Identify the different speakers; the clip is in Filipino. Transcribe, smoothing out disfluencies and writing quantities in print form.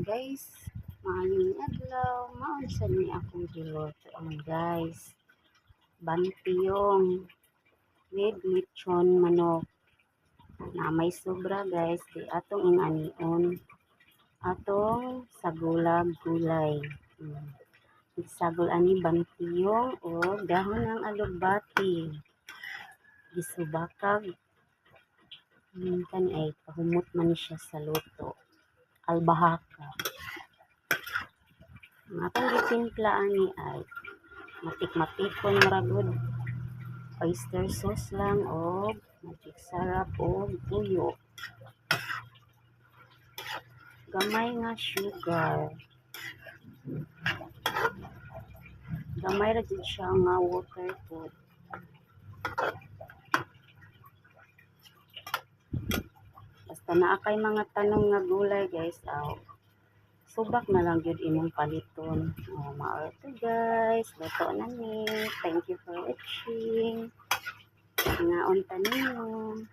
Speaker 1: guys, maayong adlaw, maunsa ni akong giluto guys. Bantiyong with lechon manok na may sobra guys, di atong inanion, atong sagulag gulay. Isagol ani bantiyong o dahon ng alugbati. Gisubakag kan ay pahumot man siya sa luto. Albahaka. Ang atong gitimpla ani ay matik-matikon maragod oyster sauce lang o magic sarap o tuyo. Gamay nga sugar. Gamay ra jud siya nga water food. Basta naa kay mga tanong nga gulay guys, subak na lang yun imong paliton. Mao to guys, luto na ni. Thank you for watching. Ngaon ta ninyo.